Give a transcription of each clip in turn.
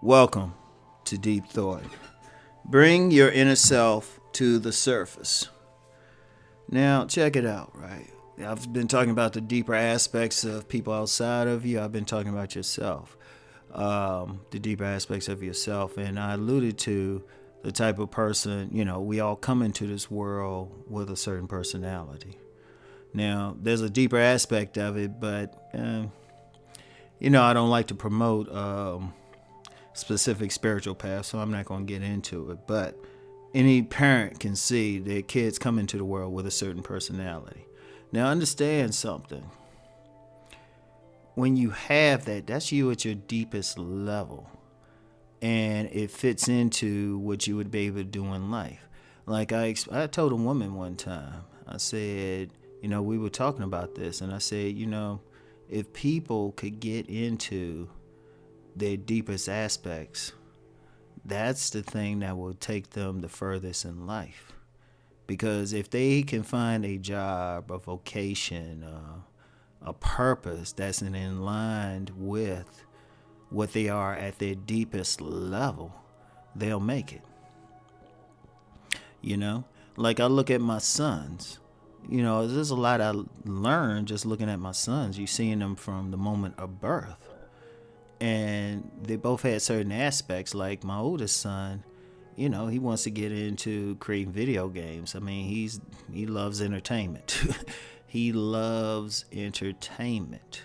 Welcome to Deep Thought. Bring your inner self to the surface. Now, check it out, right? I've been talking about the deeper aspects of people outside of you. I've been talking about yourself, the deeper aspects of yourself. And I alluded to the type of person, we all come into this world with a certain personality. Now, there's a deeper aspect of it, but, I don't like to promote specific spiritual path, so I'm not going to get into it. But any parent can see their kids come into the world with a certain personality. Now understand something. When you have that, that's you at your deepest level. And it fits into what you would be able to do in life. Like I told a woman one time, I said, we were talking about this, and I said, if people could get into their deepest aspects, that's the thing that will take them the furthest in life. Because if they can find a job, a vocation, a purpose that's in line with what they are at their deepest level, they'll make it. Like I look at my sons, there's a lot I learned just looking at my sons. You seeing them from the moment of birth. And they both had certain aspects. Like my oldest son, he wants to get into creating video games. I mean, he loves entertainment. He loves entertainment.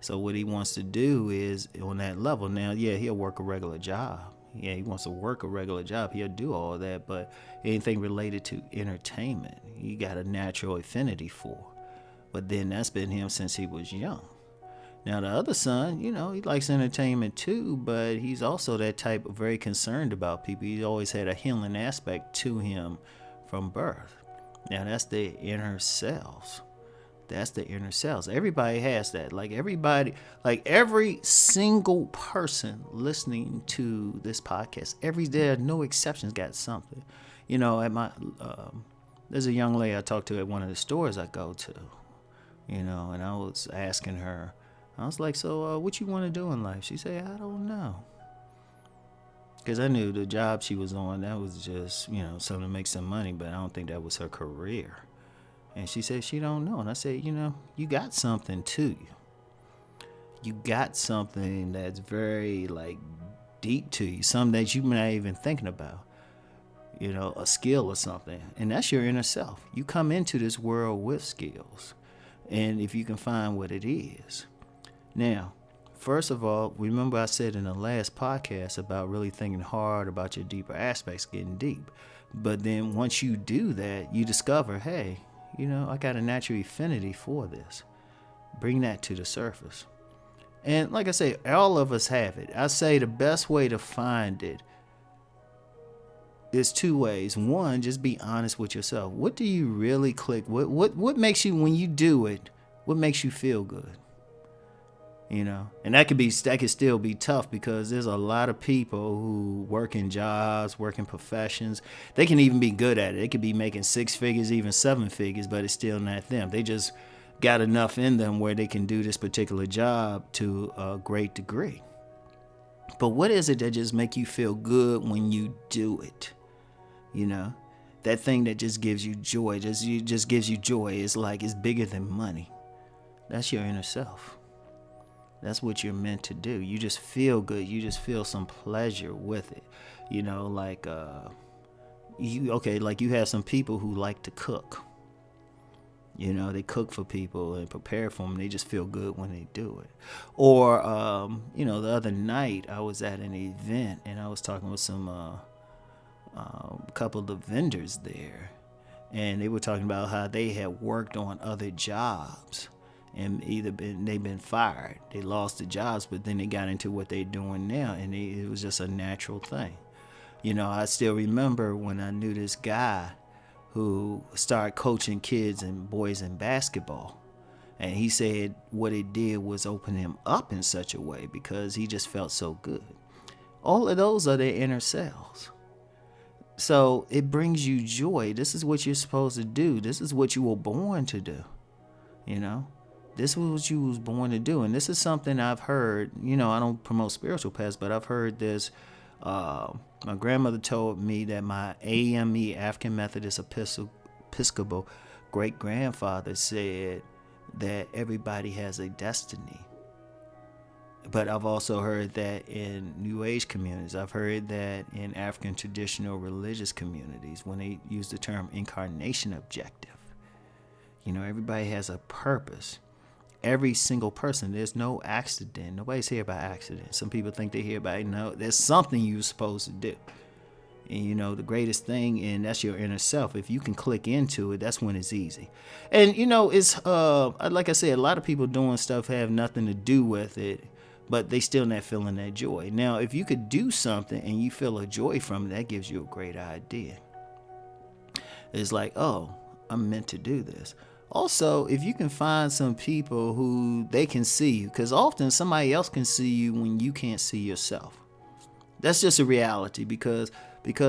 So what he wants to do is on that level. Now, he'll work a regular job. Yeah, he wants to work a regular job. He'll do all of that. But anything related to entertainment, he got a natural affinity for. But then that's been him since he was young. Now, the other son, he likes entertainment too, but he's also that type of very concerned about people. He's always had a healing aspect to him from birth. Now, that's the inner selves. That's the inner selves. Everybody has that. Like every single person listening to this podcast, there are no exceptions, got something. At my, there's a young lady I talked to at one of the stores I go to, and I was asking her, I was like, so what you want to do in life? She said, I don't know. Because I knew the job she was on, that was just, something to make some money, but I don't think that was her career. And she said she don't know. And I said, you got something to you. You got something that's very, deep to you. Something that you're not even thinking about. A skill or something. And that's your inner self. You come into this world with skills. And if you can find what it is. Now, first of all, remember I said in the last podcast about really thinking hard about your deeper aspects, getting deep. But then once you do that, you discover, hey, I got a natural affinity for this. Bring that to the surface. And like I say, all of us have it. I say the best way to find it is two ways. One, just be honest with yourself. What do you really click? What makes you, when you do it, what makes you feel good? And that could still be tough because there's a lot of people who work in jobs, work in professions. They can even be good at it. They could be making 6 figures, even 7 figures, but it's still not them. They just got enough in them where they can do this particular job to a great degree. But what is it that just make you feel good when you do it? That thing that just gives you joy, just gives you joy. It's like it's bigger than money. That's your inner self. That's what you're meant to do. You just feel good. You just feel some pleasure with it. You have some people who like to cook. They cook for people and prepare for them. They just feel good when they do it. Or, the other night I was at an event and I was talking with some couple of the vendors there. And they were talking about how they had worked on other jobs. And they've been fired. They lost the jobs, but then they got into what they're doing now, and it was just a natural thing. I still remember when I knew this guy who started coaching kids and boys in basketball. And he said what it did was open him up in such a way because he just felt so good. All of those are their inner selves. So it brings you joy. This is what you're supposed to do. This is what you were born to do. You know, this was what you was born to do. And this is something I've heard. I don't promote spiritual paths, but I've heard this. My grandmother told me that my AME, African Methodist Episcopal great grandfather said that everybody has a destiny. But I've also heard that in New Age communities. I've heard that in African traditional religious communities when they use the term incarnation objective. Everybody has a purpose. Every single person. There's no accident. Nobody's here by accident. Some people think they're here by, no, there's something you're supposed to do. And the greatest thing, and that's your inner self. If you can click into it, that's when it's easy. And it's like I said, a lot of people doing stuff have nothing to do with it, but they still not feeling that joy. Now, if you could do something and you feel a joy from it, that gives you a great idea. It's like, oh, I'm meant to do this. Also, if you can find some people who they can see you, because often somebody else can see you when you can't see yourself. That's just a reality because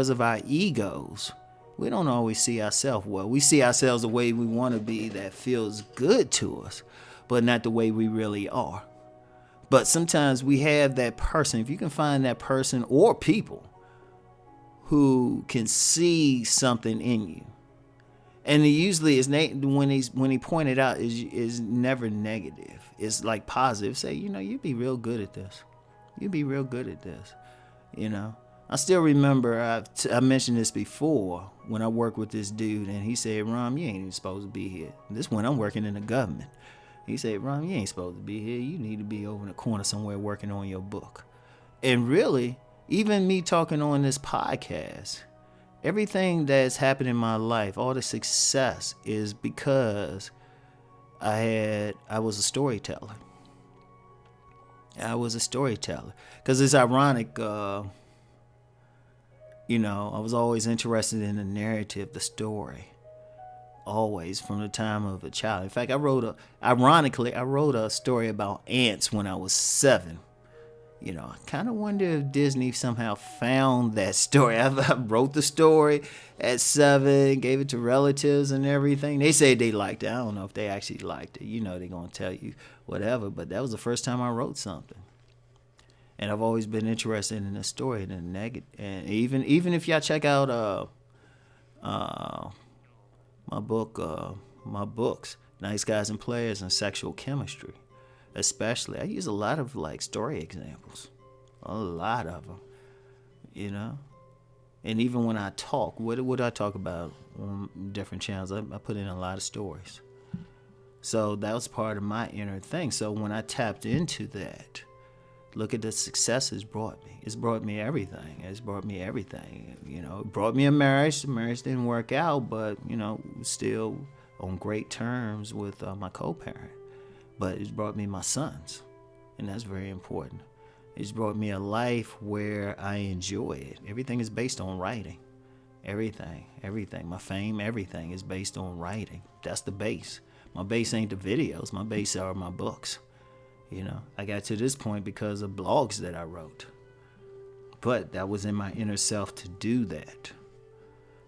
of our egos, we don't always see ourselves well. We see ourselves the way we want to be that feels good to us, but not the way we really are. But sometimes we have that person. If you can find that person or people who can see something in you, and it usually is when he pointed out is never negative. It's like positive. Say, you'd be real good at this. You'd be real good at this. I still remember I mentioned this before when I worked with this dude, and he said, "Rom, you ain't even supposed to be here." This when I'm working in the government. He said, "Rom, you ain't supposed to be here. You need to be over in the corner somewhere working on your book." And really, even me talking on this podcast, everything that's happened in my life, all the success is because I was a storyteller. I was a storyteller. Because it's ironic, I was always interested in the narrative, the story. Always, from the time of a child. In fact, I wrote a story about ants when I was 7. I kind of wonder if Disney somehow found that story. I wrote the story at 7, gave it to relatives and everything. They say they liked it. I don't know if they actually liked it. They're going to tell you whatever. But that was the first time I wrote something. And I've always been interested in the story and the negative. And even if y'all check out my books, Nice Guys and Players and Sexual Chemistry. Especially, I use a lot of story examples, a lot of them, And even when I talk, what do I talk about on different channels? I put in a lot of stories. So that was part of my inner thing. So when I tapped into that, look at the success it's brought me. It's brought me everything. It brought me a marriage. The marriage didn't work out, but still on great terms with my co-parent. But it's brought me my sons, and that's very important. It's brought me a life where I enjoy it. Everything is based on writing. Everything. My fame, everything is based on writing. That's the base. My base ain't the videos. My base are my books. I got to this point because of blogs that I wrote. But that was in my inner self to do that.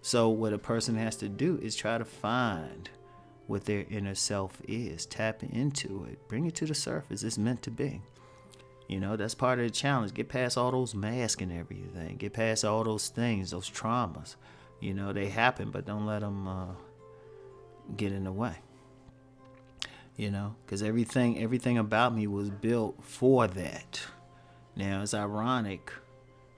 So what a person has to do is try to find what their inner self is. Tap into it. Bring it to the surface. It's meant to be. That's part of the challenge. Get past all those masks and everything. Get past all those things, those traumas. They happen, but don't let them get in the way. Because everything about me was built for that. Now, it's ironic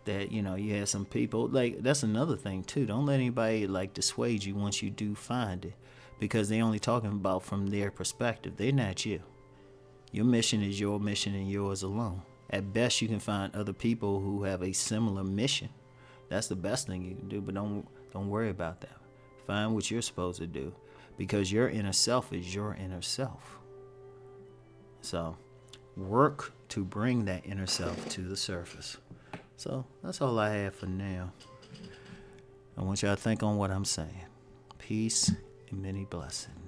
that, you have some people, that's another thing, too. Don't let anybody, dissuade you once you do find it. Because they're only talking about from their perspective. They're not you. Your mission is your mission and yours alone. At best, you can find other people who have a similar mission. That's the best thing you can do, but don't worry about that. Find what you're supposed to do, because your inner self is your inner self. So, work to bring that inner self to the surface. So, that's all I have for now. I want y'all to think on what I'm saying. Peace and many blessings.